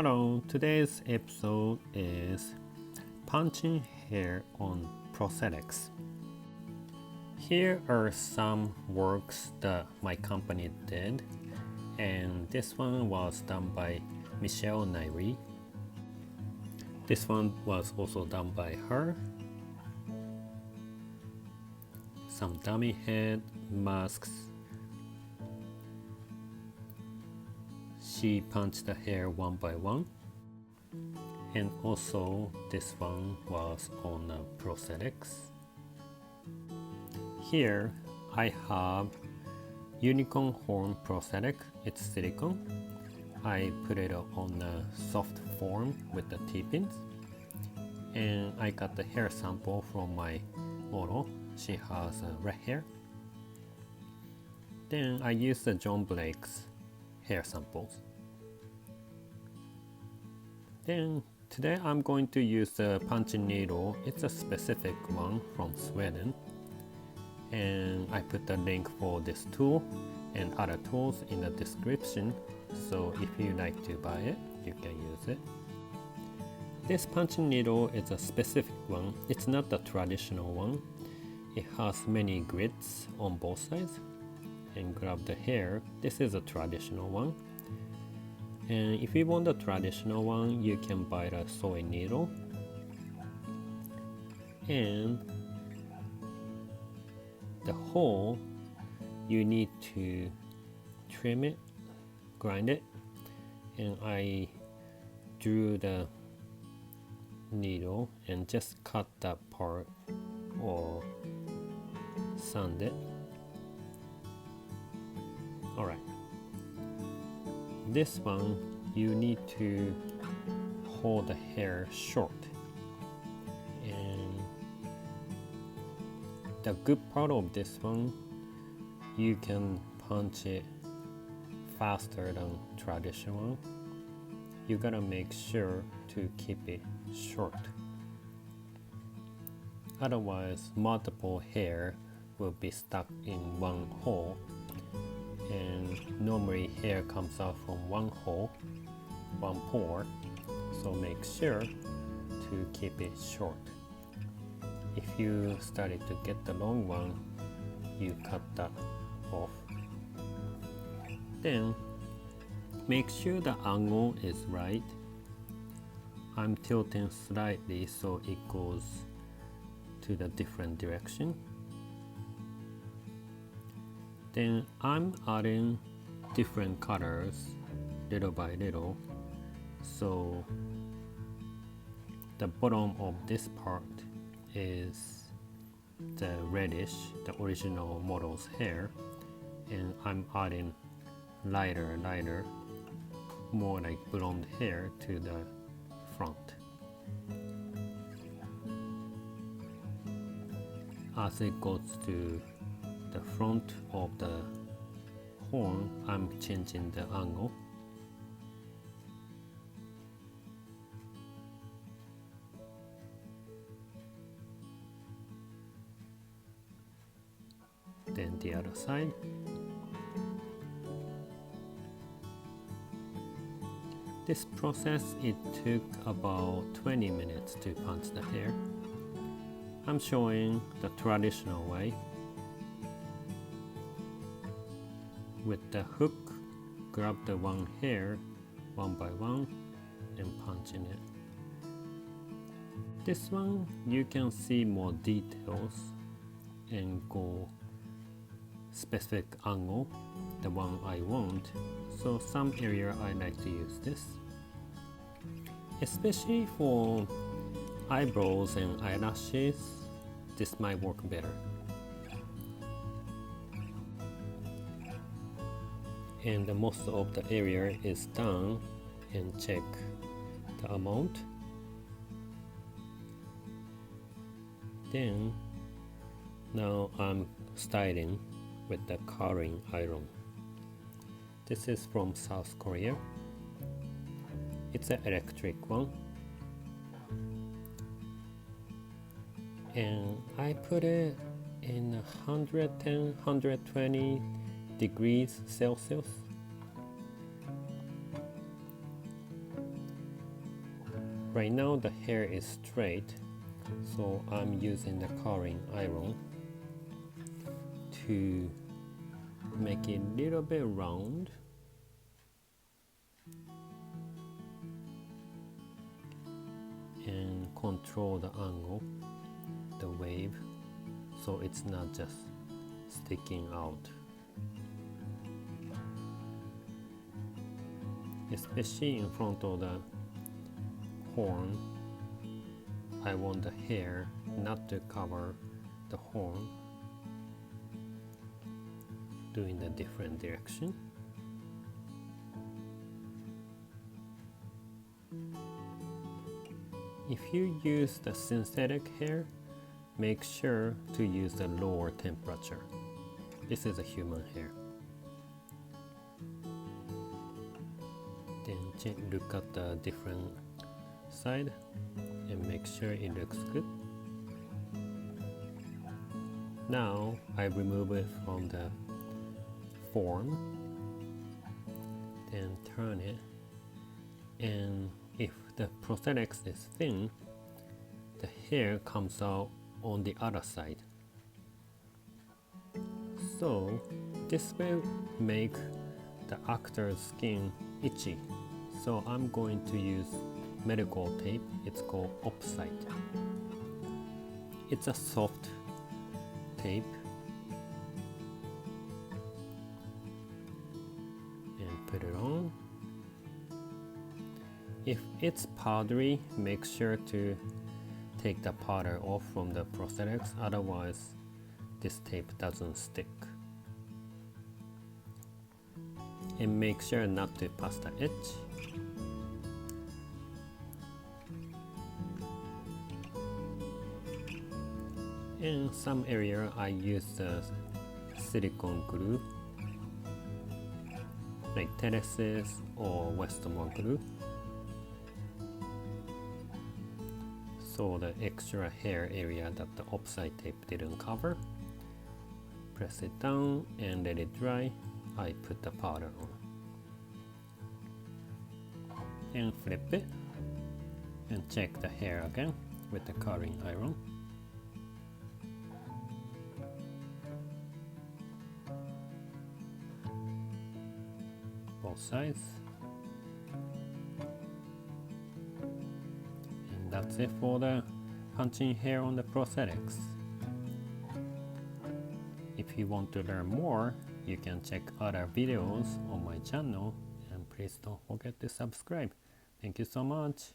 Hello, today's episode is punching hair on prosthetics. Here are some works that my company did, and this one was done by Michelle Nyree. This one was also done by her. Some dummy head masks. She punched the hair one by one. And also this one was on prosthetics. Here I have unicorn horn prosthetic. It's silicone. I put it on a soft form with the T-pins. And I got the hair sample from my model. She has red hair. Then I used the John Blake's hair samples. Then today I'm going to use the punching needle. It's a specific one from Sweden. And I put the link for this tool and other tools in the description. So if you like to buy it, you can use it. This punching needle is a specific one. It's not the traditional one. It has many grits on both sides. And grab the hair. This is a traditional one. And if you want the traditional one, you can buy the sewing needle. And the hole, you need to trim it, grind it. And I drew the needle and just cut that part or sand it. Alright. This one, you need to hold the hair short. And the good part of this one, you can punch it faster than traditional one. You gotta make sure to keep it short. Otherwise, multiple hair will be stuck in one hole. And normally hair comes out from one hole, one pore, so make sure to keep it short. If you started to get the long one, you cut that off. Then make sure the angle is right. I'm tilting slightly so it goes to the different direction. Then I'm adding different colors little by little. So the bottom of this part is the reddish, the original model's hair. And I'm adding lighter, more like blonde hair to the front. As it goes to the front of the horn, I'm changing the angle. Then the other side. This process, it took about 20 minutes to punch the hair. I'm showing the traditional way. With the hook, grab the one hair one by one and punching it. This one you can see more details and go specific angle, the one I want. So some area I like to use this. Especially for eyebrows and eyelashes, this might work better. And the most of the area is done, and check the amount. Then now I'm styling with the coloring iron. This is from South Korea. It's an electric one. And I put it in 110, 120 degrees Celsius. Right now the hair is straight, so I'm using the curling iron to make it a little bit round. And control the angle, the wave, so it's not just sticking out. Especially in front of the horn, I want the hair not to cover the horn, doing the different direction. If you use the synthetic hair, make sure to use the lower temperature. This is a human hair. Then look at the different side and make sure it looks good. Now I remove it from the form, then turn it, and if the prosthetics is thin, the hair comes out on the other side. So this will make the actor's skin itchy. So I'm going to use medical tape. It's called Opsite. It's a soft tape. And put it on. If it's powdery, make sure to take the powder off from the prosthetics, otherwise this tape doesn't stick. And make sure not to pass the edge. In some area I use the silicone glue, like Terraces or Westmore glue. So the extra hair area that the Opsite tape didn't cover, press it down and let it dry. I put the powder on and flip it and check the hair again with the curling iron. Both sides. That's it for the punching hair on the prosthetics. If you want to learn more, you can check other videos on my channel, and please don't forget to subscribe. Thank you so much.